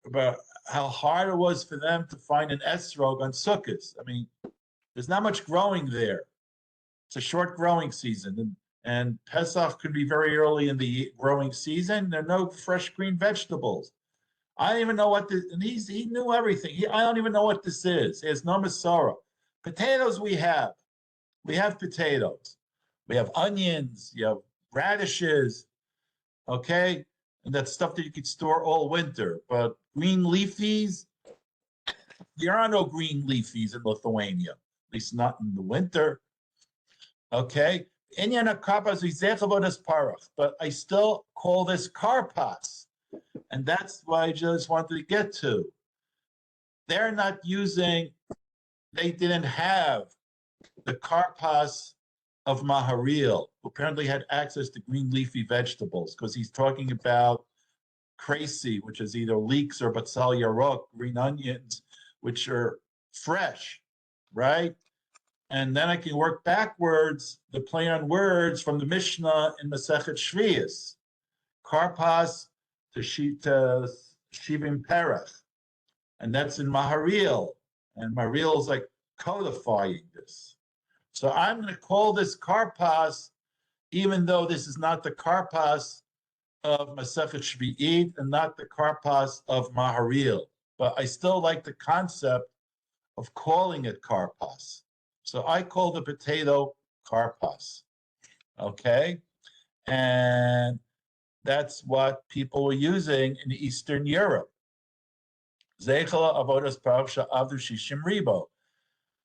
about how hard it was for them to find an esrog on Sukkot. I mean, there's not much growing there. It's a short growing season, and Pesach could be very early in the growing season. There are no fresh green vegetables. I don't even know what this, and he knew everything. I don't even know what this is. He has no Masorah. Potatoes we have. We have potatoes. We have onions, you have radishes, okay? And that's stuff that you could store all winter. But green leafies, there are no green leafies in Lithuania, at least not in the winter, okay? But I still call this Karpass. And that's what I just wanted to get to. They're not using, they didn't have the Karpass of Maharil, who apparently had access to green leafy vegetables, because he's talking about krasi, which is either leeks or batzal yarok, green onions, which are fresh, right? And then I can work backwards, the play on words from the Mishnah in Masechet Shvius. Karpass to Shivim Perech, and that's in Maharil. And Maharil is like codifying this. So I'm going to call this Karpass, even though this is not the Karpass of Masechet Shvi'it and not the Karpass of Maharil. But I still like the concept of calling it Karpass. So I call the potato Karpass. Okay? And that's what people were using in Eastern Europe. Zeichel avodas parach avdu shishim ribo.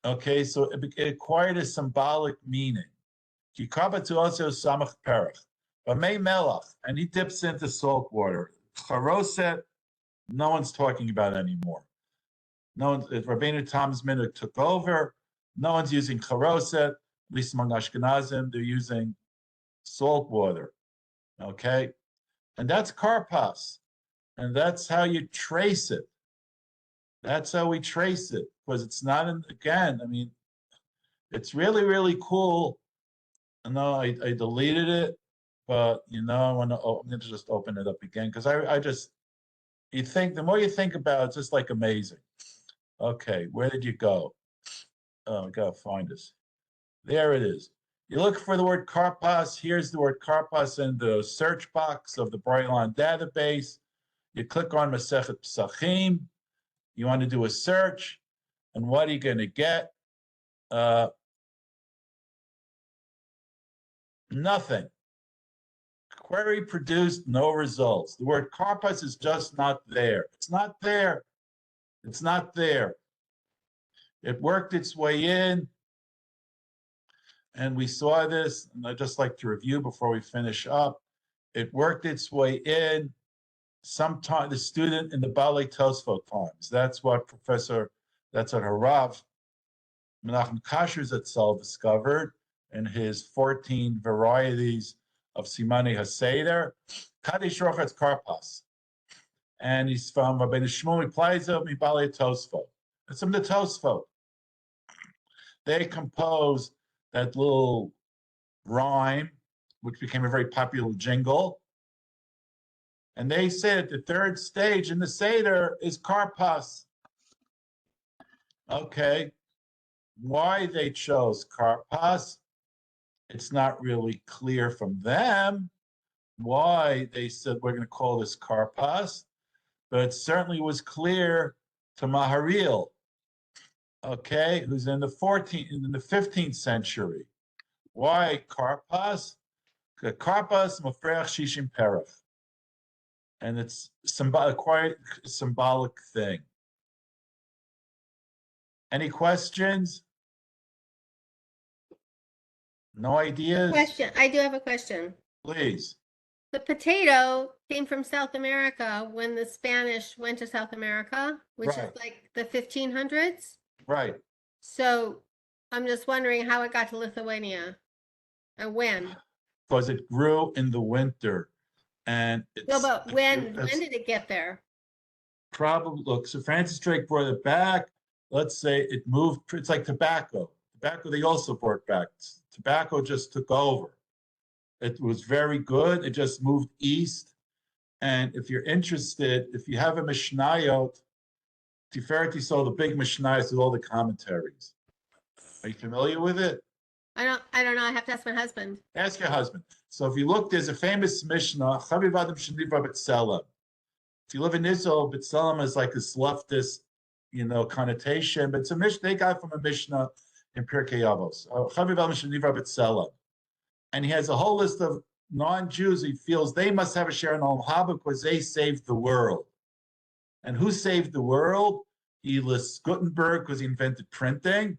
Okay, so it acquired a symbolic meaning. Ki kabatu also samach perach. But may melach, and he dips into salt water. Charoset, no one's talking about anymore. No one, if Rabbeinu Tam's Minhag took over, no one's using charoset, at least among Ashkenazim, they're using salt water. Okay? And that's Karpass. And that's how you trace it. That's how we trace it. Because it's not, again, I mean, it's really, really cool. No, I deleted it, but I'm going to just open it up again because I just, you think, the more you think about it, it's just like amazing. Okay, where did you go? Oh, I got to find this. There it is. You look for the word Karpass. Here's the word Karpass in the search box of the Braillon database. You click on Masechet Pesachim. You want to do a search. And what are you going to get? Nothing. Query produced no results. The word Karpass is just not there. It's not there. It's not there. It worked its way in. And we saw this, and I'd just like to review before we finish up. It worked its way in sometime, the student in the Balei Tosfot times. That's what Harav Menachem Kasher Zatzal discovered in his 14 varieties of Simani HaSeder. Kadesh Rochetz Karpass. And he's from Rabbeinu Shmuel Plaiza mi Balei Tosfot. It's from the Tosfot. They composed that little rhyme, which became a very popular jingle. And they said the third stage in the Seder is Karpass. Okay. Why they chose Karpass, it's not really clear from them why they said we're going to call this Karpass, but it certainly was clear to Maharil, okay, who's in the 15th century. Why Karpass? Karpass mafreach shishim perach. And it's quite a symbolic thing. Any questions? No ideas? Question. I do have a question. Please. The potato came from South America when the Spanish went to South America, which is like the 1500s. Right. So I'm just wondering how it got to Lithuania and when. Because it grew in the winter. And No, but when did it get there? Probably, look, so Francis Drake brought it back. Let's say it moved, it's like tobacco. Tobacco they also brought back. Tobacco just took over. It was very good. It just moved east. And if you're interested, if you have a Mishnayot, Tiferet Yisrael, the big Mishnayos with all the commentaries. Are you familiar with it? I don't know. I have to ask my husband. Ask your husband. So if you look, there's a famous Mishnah, Chaviv Adam Shenivra B'Tselem. If you live in Israel, B'Tselem is like this leftist, connotation, but it's a Mishnah they got from a Mishnah in Pirkei Avos. Chaviv Adam Shenivra B'Tselem. And he has a whole list of non-Jews he feels they must have a share in Olam Haba because they saved the world. And who saved the world? He lists Gutenberg because he invented printing.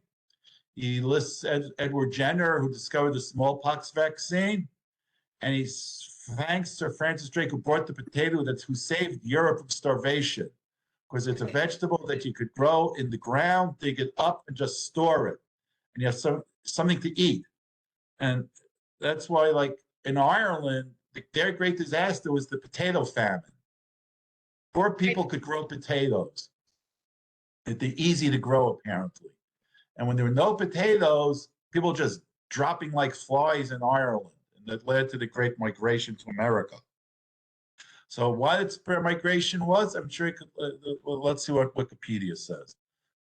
He lists Edward Jenner, who discovered the smallpox vaccine. And he thanks Sir Francis Drake, who brought the potato who saved Europe from starvation. Because it's a vegetable that you could grow in the ground, dig it up, and just store it. And you have something to eat. And that's why, like in Ireland, their great disaster was the potato famine. Poor people could grow potatoes. They're easy to grow, apparently. And when there were no potatoes, people just dropping like flies in Ireland. And that led to the Great Migration to America. So what its migration was, I'm sure you could, let's see what Wikipedia says.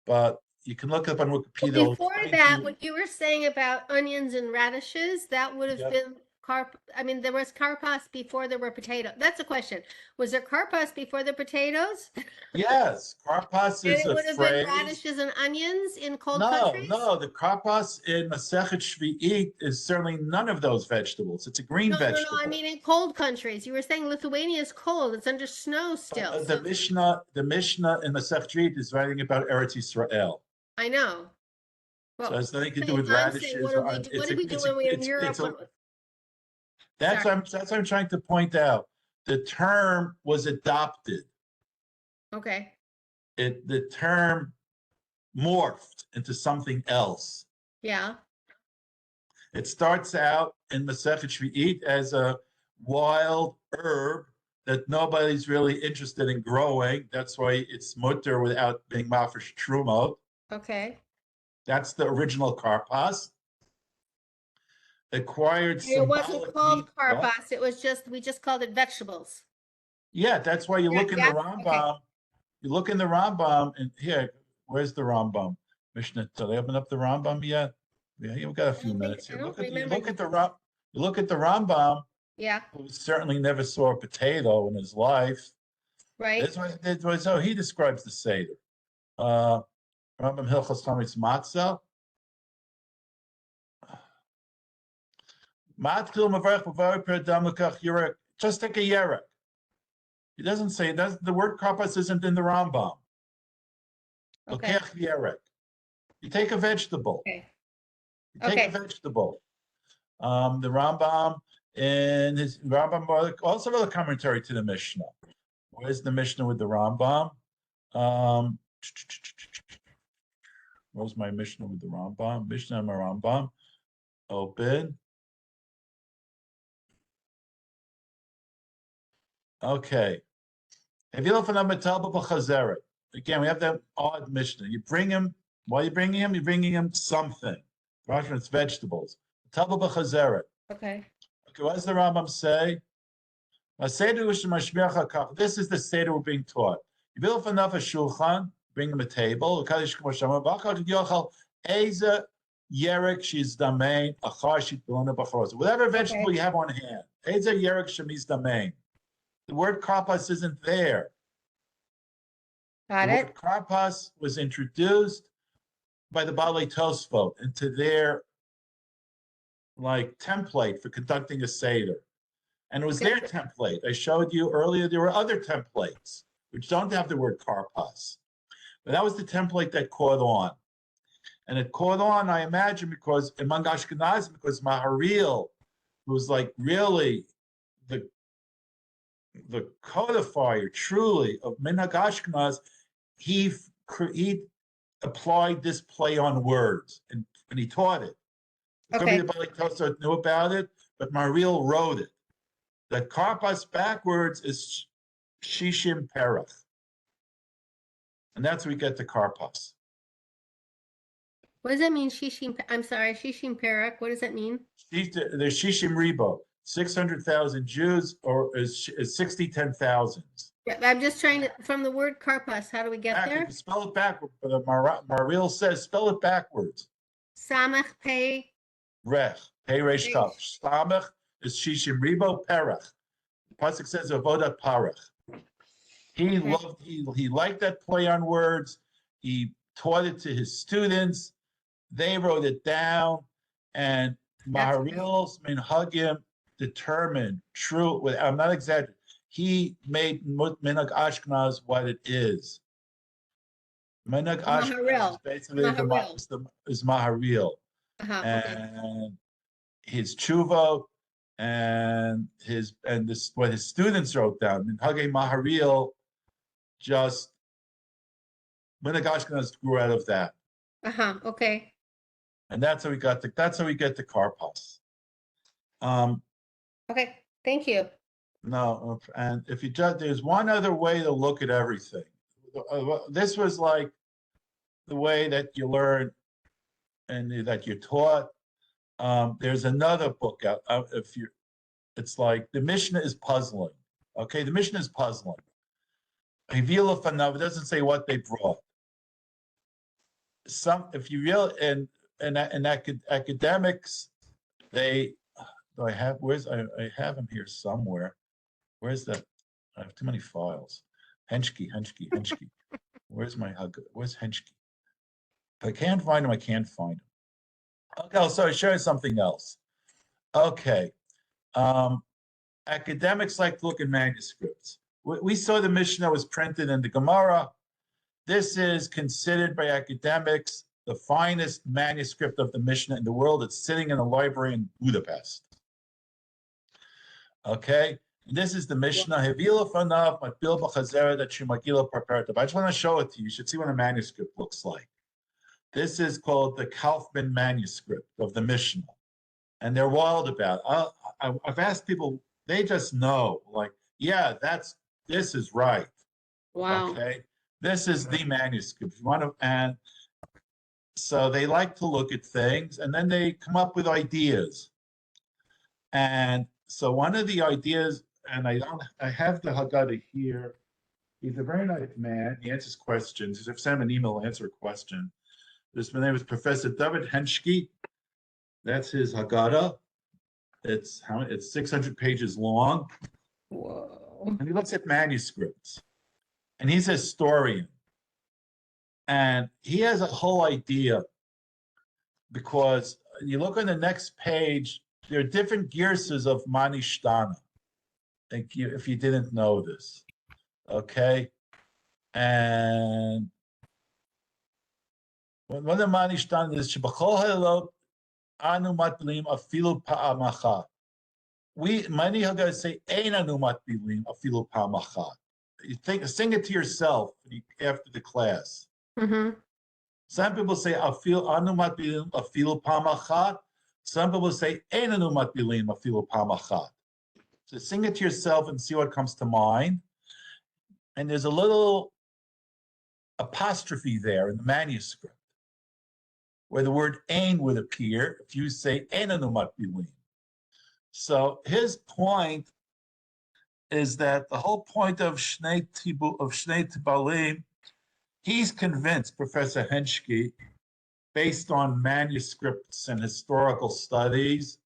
But You can look up on Well, Wikipedia. before that, what you were saying about onions and radishes, that would have Yep. been I mean, there was karpas before there were potatoes. That's a question. Was there karpas before the potatoes? Yes, karpas And is it a would have been phrase. radishes and onions in cold No, countries? no, the karpas in Masechet Shvi'it is certainly none of those vegetables. It's a green No, vegetable. I mean in cold countries. You were saying Lithuania is cold. It's under snow still. But, So the Mishnah in Masechet Shvi'it is writing about Eretz Yisrael. I know. So Well, it has nothing to do I'm with saying, radishes. what did we do when we were in Europe? That's what I'm trying to point out. The term was adopted. Okay. The term morphed into something else. Yeah. It starts out in Masechet Shvi'it as a wild herb that nobody's really interested in growing. That's why it's mutter without being mafresh trumot. Okay. That's the original karpas. Acquired It wasn't called What? karpas. It was we just called it vegetables. Yeah, that's why you look in the Rambam. Okay. You look in the Rambam, and here, where's the Rambam? Mishnah, did they open up the Rambam yet? Yeah, you've got a few minutes. You look at the Rambam. Yeah. Who certainly never saw a potato in his life. Right. So he describes the Seder. Rambam Hilchos Chametz Matzah. Matchil Mavarech B'Vari Peradam L'Kach Yerek. Just take a yerek. He doesn't say that. The word karpas isn't in the Rambam. Okay. L'Kach Yerek. You take a vegetable. Okay. You take a vegetable. The Rambam and his Rambam also wrote a commentary to the Mishnah. Where's the Mishnah with the Rambam? Where's my Mishnah with the Rambam? Mishnah and my Rambam. Open. Okay. Again, we have that odd Mishnah. You bring him, why are you bringing him? You're bringing him something. It's vegetables. Okay, what does the Rambam say? This is the Seder we're being taught. You build enough a shulchan, bring him a table. Whatever vegetable you have on hand. The word karpas isn't there. Got the it. word karpas was introduced by the Balei Tosfot into their template for conducting a Seder. And it was their template. I showed you earlier there were other templates which don't have the word karpas. But that was the template that caught on. And it caught on, I imagine, because among Ashkenazim, because Maharil, who was really the codifier, truly, of Minhag Ashkenaz, he applied this play on words, and he taught it. Somebody about Tosfot knew about it, but Maharil wrote it. The karpas backwards is shishim perach. And that's where we get the karpas. What does that mean, shishim? I'm sorry, shishim perach. What does that mean? There's shishim ribo, 600,000 Jews, or is 10,000. Yeah, I'm just trying to, from the word karpas, how do we get there? Spell it backwards. Maharil says, spell it backwards. Samach pei. Rech, pei resh kaf. Samach is shishim ribo perach. The pasuk says avodat parach. He liked that play on words. He taught it to his students. They wrote it down, and Maharil's minhagim determined, true. I'm not exaggerating. He made Minhag Ashkenaz what it is. Minhag Ashkenaz is basically is Maharil, and his tshuva, and what his students wrote down. Minhagei Maharil, just Minhag Ashkenaz grew out of that. Okay. And that's how we get the karpas. Okay, thank you. No, and if you just, there's one other way to look at everything. This was like the way that you learn and that you're taught. There's another book out. It's like the Mishnah is puzzling. Okay, the Mishnah is puzzling. It doesn't say what they brought. if you real in academics, I have them here somewhere. Where's that? I have too many files. Henschke. Where's Henschke? If I can't find him, I can't find him. Okay, I'll show you something else. Okay. Academics like to look at manuscripts. We saw the Mishnah was printed in the Gemara. This is considered by academics the finest manuscript of the Mishnah in the world. It's sitting in a library in Budapest. Okay, and this is the Mishnah. I just want to show it to you. You should see what a manuscript looks like. This is called the Kaufman manuscript of the Mishnah, and they're wild about it. I've asked people; they just know, like, yeah, this is right. Wow. Okay, this is the manuscript. If you want to, and so they like to look at things, and then they come up with ideas. And so one of the ideas, and I have the Haggadah here. He's a very nice man. He answers questions. If you send him an email, he'll answer a question. His name is Professor David Henschke. That's his Haggadah. It's 600 pages long. Whoa. And he looks at manuscripts. And he's a historian. And he has a whole idea, because you look on the next page, there are different girsas of Manishtana, if you didn't know this. Okay? And one of the Manishtana is Shebachol Halot Anu Matbilim Afilu Pa'amachat. Many Haggadah say Ein Anu Matbilim Afilu Pa'amachat. You sing it to yourself after the class. Mm-hmm. Some people say Anu Matbilim Afilu Pa'amachat. Some people say Ein Anu Matbilim Afilu Pa'amachat. So sing it to yourself and see what comes to mind. And there's a little apostrophe there in the manuscript, where the word ein would appear if you say ein anu matbilim. So his point is that the whole point of Shnei Tibalim, he's convinced, Professor Henschke, based on manuscripts and historical studies,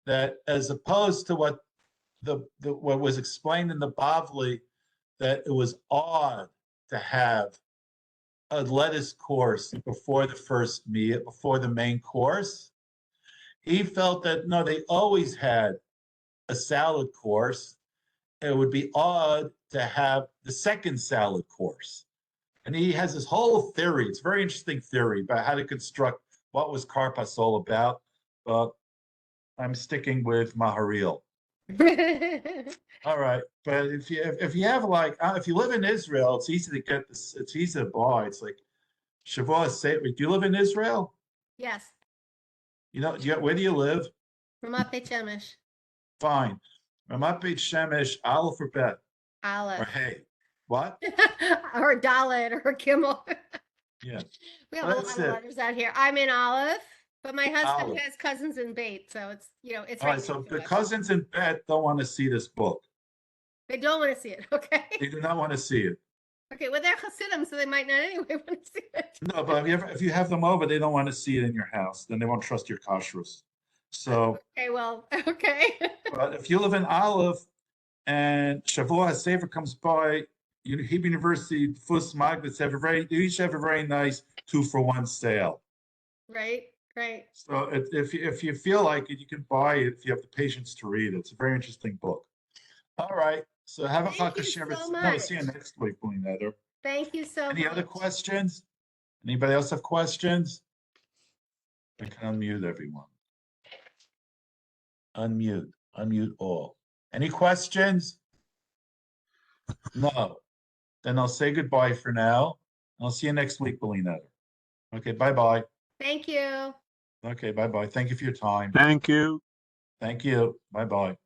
that as opposed to what was explained in the Bavli, that it was odd to have a lettuce course before the first meal, before the main course. He felt that, no, they always had a salad course. It would be odd to have the second salad course. And he has this whole theory. It's a very interesting theory about how to construct what was Karpass all about. But I'm sticking with Maharil. All right, but if you have if you live in Israel, it's easy to get this. It's easy to buy. It's like Shavuot Seder. Do you live in Israel? Yes. You know, where do you live? Ramat Beit Shemesh. Fine. Ramat Beit Shemesh, Aleph or Bet? Aleph. Or Hey. What? Or Dalet or Gimel. Yeah. We have a lot of letters out here. I'm in Aleph, but my husband Aleph. has cousins in Beit, so it's it's All right. right, so the cousins in Bet don't want to see this book. They don't want to see it. Okay. They do not want to see it. Okay, well they're Hasidim, so they might not anyway want to see it. No, but if you have them over, they don't want to see it in your house. Then they won't trust your kashrus. So. Okay, well, okay. But if you live in Aleph and Shavuot Seder comes by, Hebrew University, Fus Magnets they each have a very nice 2-for-1 sale. Right. So if you feel like it, you can buy it if you have the patience to read it. It's a very interesting book. All right. So have a Thank you so No, much. see you next week, Heather. Thank you so much. Any other questions? Anybody else have questions? I can unmute everyone. Unmute all. Any questions? No. Then I'll say goodbye for now. I'll see you next week, Belina. Okay, bye-bye. Thank you. Okay, bye-bye. Thank you for your time. Thank you. Thank you. Bye-bye.